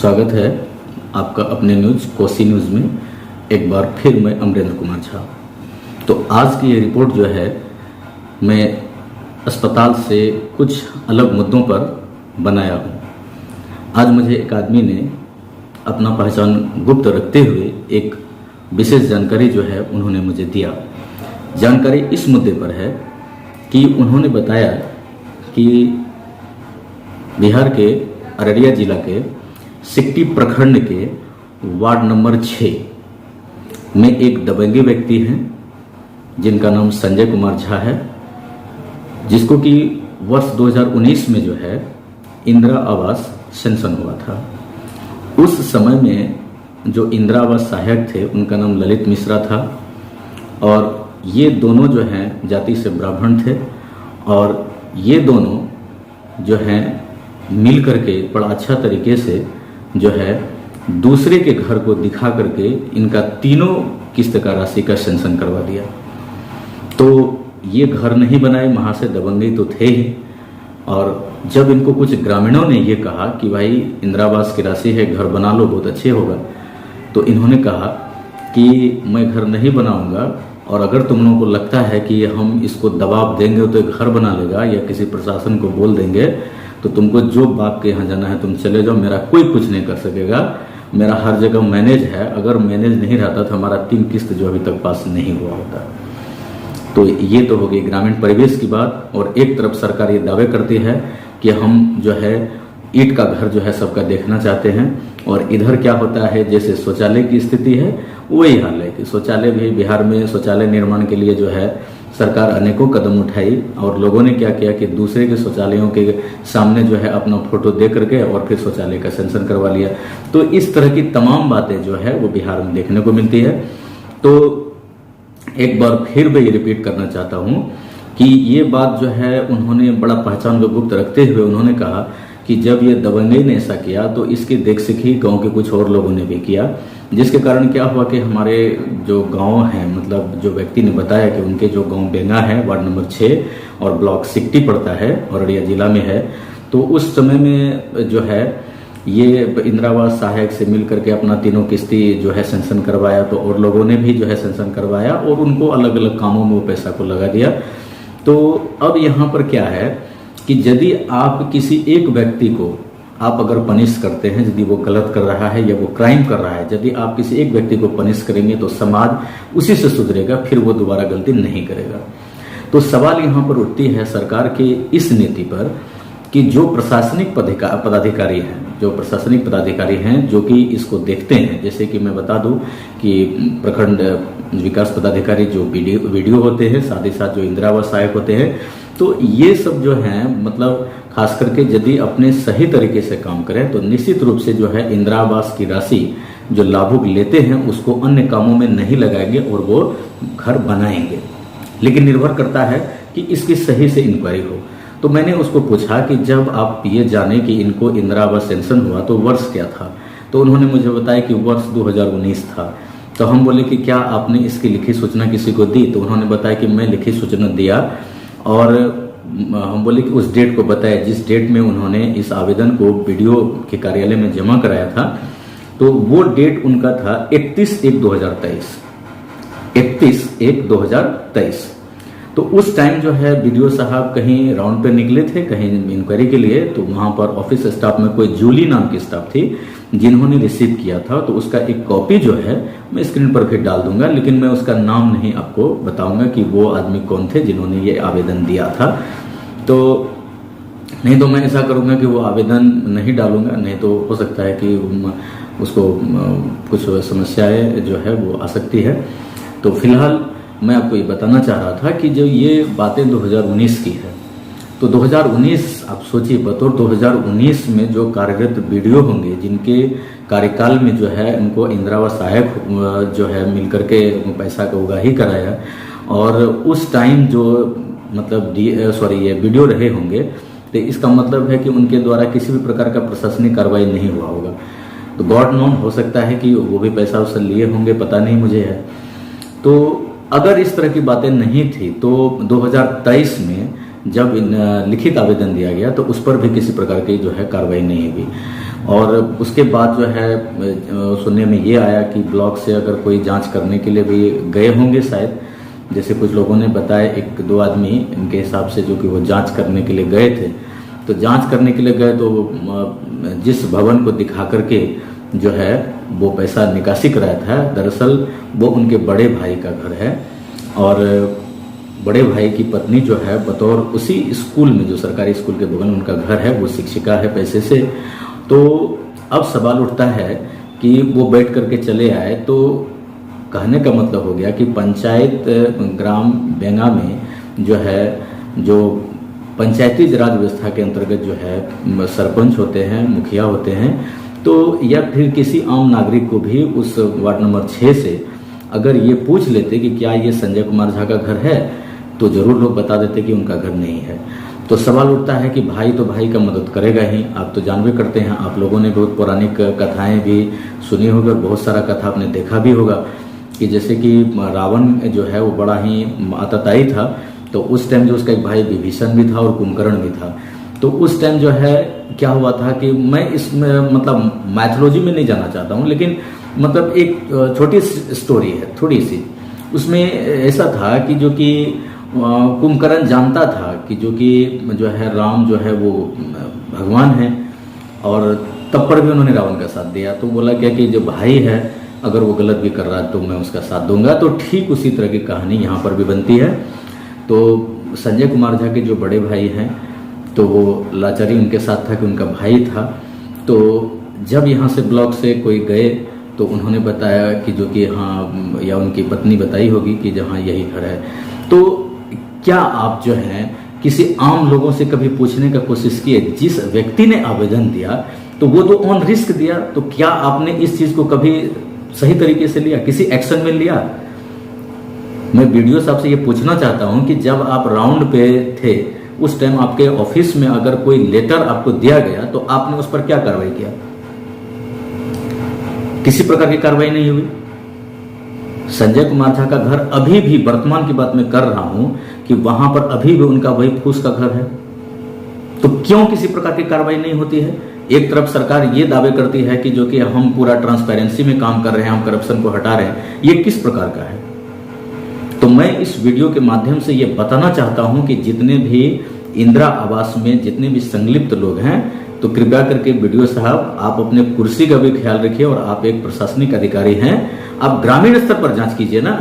स्वागत है आपका अपने न्यूज़ कोसी न्यूज़ में। एक बार फिर मैं अमरेंद्र कुमार झा। तो आज की ये रिपोर्ट जो है मैं अस्पताल से कुछ अलग मुद्दों पर बनाया हूँ। आज मुझे एक आदमी ने अपना पहचान गुप्त रखते हुए एक विशेष जानकारी जो है उन्होंने मुझे दिया। जानकारी इस मुद्दे पर है कि उन्होंने बताया कि बिहार के अररिया जिला के सिकटी प्रखंड के वार्ड नंबर 6 में एक दबंगे व्यक्ति हैं जिनका नाम संजय कुमार झा है, जिसको कि वर्ष 2019 में जो है इंदिरा आवास सेंक्शन हुआ था। उस समय में जो इंदिरा आवास सहायक थे उनका नाम ललित मिश्रा था और ये दोनों जो हैं जाति से ब्राह्मण थे और ये दोनों जो हैं मिल करके बड़ा अच्छा तरीके से जो है दूसरे के घर को दिखा करके इनका तीनों किस्त का राशि का सेंक्शन करवा दिया। तो ये घर नहीं बनाए, वहाँ से दबंगे तो थे ही। और जब इनको कुछ ग्रामीणों ने ये कहा कि भाई इंदिरा आवास की राशि है, घर बना लो, बहुत अच्छे होगा, तो इन्होंने कहा कि मैं घर नहीं बनाऊंगा और अगर तुम लोगों को लगता है कि हम इसको दबाव देंगे तो घर बना लेगा या किसी प्रशासन को बोल देंगे तो तुमको जो बाप के यहाँ जाना है तुम चले जाओ, मेरा कोई कुछ नहीं कर सकेगा, मेरा हर जगह मैनेज है। अगर मैनेज नहीं रहता तो हमारा 3 किस्त जो अभी तक पास नहीं हुआ होता। तो ये तो हो गई ग्रामीण परिवेश की बात। और एक तरफ सरकार ये दावे करती है कि हम जो है ईंट का घर जो है सबका देखना चाहते हैं और इधर क्या होता है जैसे शौचालय की स्थिति है वही हाल है कि शौचालय भी बिहार में शौचालय निर्माण के लिए जो है सरकार अनेकों कदम उठाई और लोगों ने क्या किया कि दूसरे के शौचालयों के सामने जो है अपना फोटो दे करके और फिर शौचालय का सेंक्शन करवा लिया। तो इस तरह की तमाम बातें जो है वो बिहार में देखने को मिलती है। तो एक बार फिर मैं ये रिपीट करना चाहता हूँ कि ये बात जो है उन्होंने बड़ा पहचान को गुप्त रखते हुए उन्होंने कहा कि जब ये दबंगे ने ऐसा किया तो इसकी देख सीखी गांव के कुछ और लोगों ने भी किया, जिसके कारण क्या हुआ कि हमारे जो गांव हैं, मतलब जो व्यक्ति ने बताया कि उनके जो गांव बेंगा है वार्ड नंबर 6 और ब्लॉक सिकटी पड़ता है और अररिया जिला में है, तो उस समय में जो है ये इंदिरा आवास सहायक से मिल करके अपना तीनों किस्ती जो है सेंक्शन करवाया। तो और लोगों ने भी जो है सेंक्शन करवाया और उनको अलग अलग कामों में वो पैसा को लगा दिया। तो अब यहाँ पर क्या है कि यदि आप किसी एक व्यक्ति को आप अगर पनिश करते हैं, यदि वो गलत कर रहा है या वो क्राइम कर रहा है, यदि आप किसी एक व्यक्ति को पनिश करेंगे तो समाज उसी से सुधरेगा, फिर वो दोबारा गलती नहीं करेगा। तो सवाल यहाँ पर उठती है सरकार की इस नीति पर कि जो प्रशासनिक पदाधिकारी हैं जो कि इसको देखते हैं, जैसे कि मैं बता दूं कि प्रखंड विकास पदाधिकारी जो वीडियो होते हैं, साथ ही साथ जो इंदिरा आवास सहायक होते हैं, तो ये सब जो हैं मतलब खास करके यदि अपने सही तरीके से काम करें तो निश्चित रूप से जो है इंदिरा आवास की राशि जो लाभुक लेते हैं उसको अन्य कामों में नहीं लगाएंगे और वो घर बनाएंगे। लेकिन निर्भर करता है कि इसकी सही से इंक्वायरी हो। तो मैंने उसको पूछा कि जब आप ये जाने कि इनको इंदिरा आवास सेंक्शन हुआ तो वर्ष क्या था, तो उन्होंने मुझे बताया कि वर्ष 2019 था। तो हम बोले कि क्या आपने इसकी लिखित सूचना किसी को दी, तो उन्होंने बताया कि मैं लिखित सूचना दिया और हम बोले कि उस डेट को बताया जिस डेट में उन्होंने इस आवेदन को बीडीओ के कार्यालय में जमा कराया था। तो वो डेट उनका था 31/1/2023। 31/1/2023। तो उस टाइम जो है बीडीओ साहब कहीं राउंड पे निकले थे, कहीं इंक्वायरी के लिए, तो वहां पर ऑफिस स्टाफ में कोई जूली नाम की स्टाफ थी जिन्होंने रिसीव किया था। तो उसका एक कॉपी जो है मैं स्क्रीन पर फिर डाल दूंगा, लेकिन मैं उसका नाम नहीं आपको बताऊंगा कि वो आदमी कौन थे जिन्होंने ये आवेदन दिया था। तो नहीं तो मैं ऐसा करूंगा कि वो आवेदन नहीं डालूंगा, नहीं तो हो सकता है कि उसको कुछ समस्याएं जो है वो आ सकती है। तो फिलहाल मैं आपको ये बताना चाह रहा था कि जो ये बातें 2019 की है, तो 2019 आप सोचिए, बतौर 2019 में जो कार्यरत बीडीओ होंगे जिनके कार्यकाल में जो है इनको इंदिरा आवास सहायक जो है मिल करके पैसा का उगाही कराया और उस टाइम जो मतलब ये बीडीओ रहे होंगे, तो इसका मतलब है कि उनके द्वारा किसी भी प्रकार का प्रशासनिक कार्रवाई नहीं हुआ होगा। तो गॉड नोन, हो सकता है कि वो भी पैसा उससे लिए होंगे, पता नहीं मुझे है। तो अगर इस तरह की बातें नहीं थी तो 2023 में जब लिखित आवेदन दिया गया तो उस पर भी किसी प्रकार की जो है कार्रवाई नहीं हुई। और उसके बाद जो है सुनने में ये आया कि ब्लॉक से अगर कोई जांच करने के लिए भी गए होंगे शायद, जैसे कुछ लोगों ने बताया, एक दो आदमी इनके हिसाब से जो कि वो जांच करने के लिए गए थे। तो जांच करने के लिए गए तो जिस भवन को दिखा करके जो है वो पैसा निकासी कराया था, दरअसल वो उनके बड़े भाई का घर है और बड़े भाई की पत्नी जो है बतौर उसी स्कूल में, जो सरकारी स्कूल के बगल में उनका घर है, वो शिक्षिका है पैसे से। तो अब सवाल उठता है कि वो बैठ करके चले आए, तो कहने का मतलब हो गया कि पंचायत ग्राम बेंगा में जो है, जो पंचायती राज व्यवस्था के अंतर्गत जो है सरपंच होते हैं, मुखिया होते हैं, तो या फिर किसी आम नागरिक को भी उस वार्ड नंबर 6 से अगर ये पूछ लेते कि क्या ये संजय कुमार झा का घर है, तो जरूर लोग बता देते कि उनका घर नहीं है। तो सवाल उठता है कि भाई तो भाई का मदद करेगा ही, आप तो जानबे करते हैं, आप लोगों ने बहुत पौराणिक कथाएं भी सुनी होगी और बहुत सारा कथा आपने देखा भी होगा कि जैसे कि रावण जो है वो बड़ा ही आतताई था, तो उस टाइम जो उसका एक भाई विभीषण भी था और कुंभकर्ण भी था। तो उस टाइम जो है क्या हुआ था कि मैं इसमें मतलब मैथोलॉजी में नहीं जाना चाहता हूँ, लेकिन मतलब एक छोटी स्टोरी है थोड़ी सी। उसमें ऐसा था कि जो कि कुंभकर्ण जानता था कि जो है राम जो है वो भगवान है, और तब पर भी उन्होंने रावण का साथ दिया। तो बोला क्या कि जो भाई है अगर वो गलत भी कर रहा है तो मैं उसका साथ दूंगा। तो ठीक उसी तरह की कहानी यहाँ पर भी बनती है। तो संजय कुमार झा के जो बड़े भाई हैं, तो वो लाचारी उनके साथ था कि उनका भाई था। तो जब यहाँ से ब्लॉक से कोई गए तो उन्होंने बताया कि जो कि हाँ, या उनकी पत्नी बताई होगी कि जहाँ यही घर है। तो क्या आप जो है किसी आम लोगों से कभी पूछने का कोशिश किए, जिस व्यक्ति ने आवेदन दिया तो वो तो ऑन रिस्क दिया, तो क्या आपने इस चीज को कभी सही तरीके से लिया, किसी एक्शन में लिया? मैं वीडियो साहब से ये पूछना चाहता हूं कि जब आप राउंड पे थे उस टाइम आपके ऑफिस में अगर कोई लेटर आपको दिया गया तो आपने उस पर क्या कार्रवाई किया? किसी प्रकार की कार्रवाई नहीं हुई। संजय कुमार झा का घर अभी भी, वर्तमान की बात मैं कर रहा हूं कि वहां पर अभी भी उनका वही फूस का घर है। तो क्यों किसी प्रकार की कार्रवाई नहीं होती है? एक तरफ सरकार ये दावे करती है कि जो कि हम पूरा ट्रांसपेरेंसी में काम कर रहे हैं, हम करप्शन को हटा रहे हैं, ये किस प्रकार का है? तो मैं इस वीडियो के माध्यम से ये बताना चाहता हूं कि जितने भी इंदिरा आवास में जितने भी संलिप्त लोग हैं, तो कृपया करके वीडियो साहब आप अपने कुर्सी का भी ख्याल रखिए, और आप एक प्रशासनिक अधिकारी हैं, आप ग्रामीण स्तर पर जांच कीजिए ना।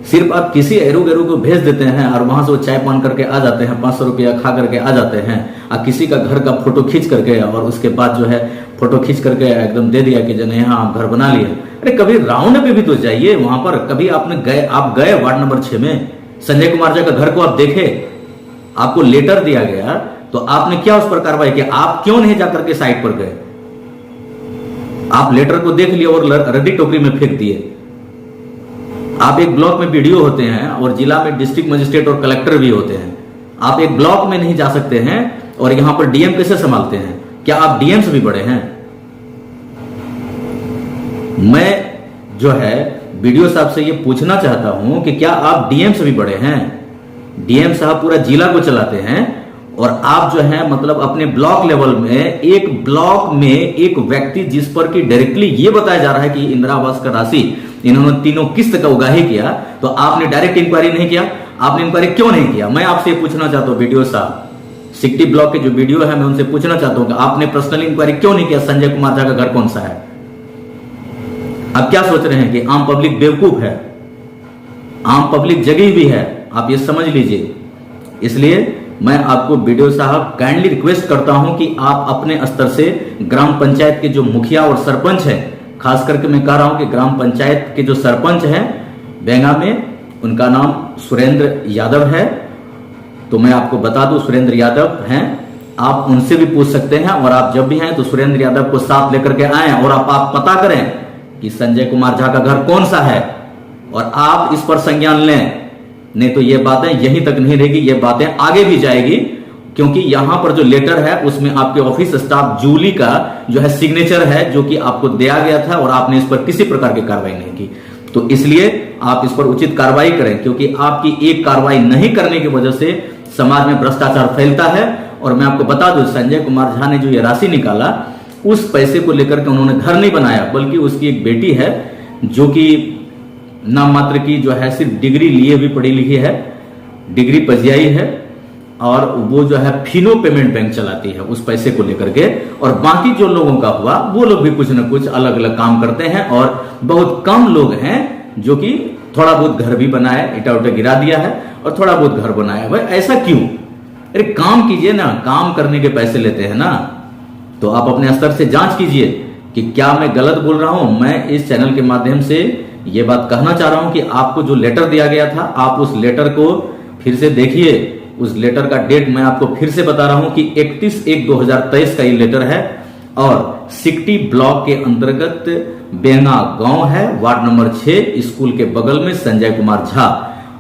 सिर्फ आप किसी एरो गेरो को भेज देते हैं और वहां से वो चाय पान करके आ जाते हैं, 500 रुपया खा करके आ जाते हैं, और किसी का घर का फोटो खींच करके और उसके बाद जो है फोटो खींच करके एकदम दे दिया कि जने यहाँ घर बना लिया। अरे कभी राउंड पे भी तो जाइए वहां पर। कभी आप गए वार्ड नंबर 6 में, संजय कुमार झा का घर को आप देखे, आपको लेटर दिया गया, तो आपने क्या उस पर कार्रवाई किया? आप क्यों नहीं जाकर के साइट पर गए? आप लेटर को देख लिया और रद्दी टोकरी में फेंक दिए। आप एक ब्लॉक में बीडीओ होते हैं और जिला में डिस्ट्रिक्ट मजिस्ट्रेट और कलेक्टर भी होते हैं। आप एक ब्लॉक में नहीं जा सकते हैं और यहां पर डीएम कैसे संभालते हैं? क्या आप डीएम से भी बड़े हैं? मैं जो है वीडियो साहब से ये पूछना चाहता हूं कि क्या आप डीएम से भी बड़े हैं? डीएम साहब पूरा जिला को चलाते हैं और आप जो है मतलब अपने ब्लॉक लेवल में, एक ब्लॉक में एक व्यक्ति जिस पर कि डायरेक्टली ये बताया जा रहा है कि इंदिरा आवास का राशि इन्होंने 3 किस्त का उगाही किया, तो आपने डायरेक्ट इंक्वायरी नहीं किया? आपने इंक्वायरी क्यों नहीं किया? मैं आपसे पूछना चाहता हूं वीडियो साहब, सिकटी ब्लॉक के जो वीडियो है मैं उनसे पूछना चाहता हूं कि आपने पर्सनली इंक्वायरी क्यों नहीं किया? संजय कुमार झा का घर कौन सा है? आप क्या सोच रहे हैं कि आम पब्लिक बेवकूफ है? आम पब्लिक जगी भी है, आप ये समझ लीजिए। इसलिए मैं आपको वीडियो साहब काइंडली रिक्वेस्ट करता हूं कि आप अपने स्तर से ग्राम पंचायत के जो मुखिया और सरपंच है, खास करके मैं कह रहा हूं कि ग्राम पंचायत के जो सरपंच हैं बेंगा में, उनका नाम सुरेंद्र यादव है। तो मैं आपको बता दूं सुरेंद्र यादव हैं, आप उनसे भी पूछ सकते हैं। और आप जब भी हैं तो सुरेंद्र यादव को साथ लेकर के आए और आप पता करें कि संजय कुमार झा का घर कौन सा है और आप इस पर संज्ञान लें। नहीं तो ये बातें यहीं तक नहीं रहेगी, ये बातें आगे भी जाएगी, क्योंकि यहां पर जो लेटर है उसमें आपके ऑफिस स्टाफ जूली का जो है सिग्नेचर है, जो कि आपको दिया गया था और आपने इस पर किसी प्रकार की कार्रवाई नहीं की। तो इसलिए आप इस पर उचित कार्रवाई करें, क्योंकि आपकी एक कार्रवाई नहीं करने की वजह से समाज में भ्रष्टाचार फैलता है। और मैं आपको बता दूं, संजय कुमार झा ने जो ये राशि निकाला, उस पैसे को लेकर के उन्होंने घर नहीं बनाया, बल्कि उसकी एक बेटी है जो कि नाम मात्र की जो है सिर्फ डिग्री लिए हुई पढ़ी लिखी है, डिग्री पजियाई है, और वो जो है फिनो पेमेंट बैंक चलाती है उस पैसे को लेकर के। और बाकी जो लोगों का हुआ वो लोग भी कुछ ना कुछ अलग अलग काम करते हैं, और बहुत कम लोग हैं जो कि थोड़ा बहुत घर भी बनाए, ईटा उटा गिरा दिया है और थोड़ा बहुत घर बनाया। भाई ऐसा क्यों? अरे काम कीजिए ना, काम करने के पैसे लेते हैं ना, तो आप अपने स्तर से जांच कीजिए कि क्या मैं गलत बोल रहा हूं। मैं इस चैनल के माध्यम से ये बात कहना चाह रहा हूं कि आपको जो लेटर दिया गया था, आप उस लेटर को फिर से देखिए। उस लेटर का डेट मैं आपको फिर से बता रहा हूं कि 31/1/2023 का ये लेटर है, और सिकटी ब्लॉक के अंतर्गत बेंगा गांव है, वार्ड नंबर 6, स्कूल के बगल में संजय कुमार झा।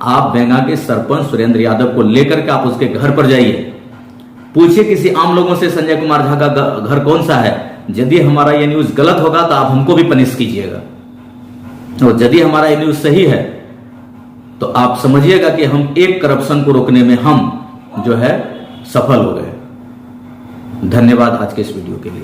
आप बेंगा के सरपंच सुरेंद्र यादव को लेकर के आप उसके घर पर जाइए, पूछिए किसी आम लोगों से संजय कुमार झा का घर कौन सा है। यदि हमारा ये न्यूज गलत होगा तो आप हमको भी पनिश कीजिएगा, और यदि हमारा ये न्यूज सही है तो आप समझिएगा कि हम एक करप्शन को रोकने में हम जो है सफल हो गए। धन्यवाद आज के इस वीडियो के लिए।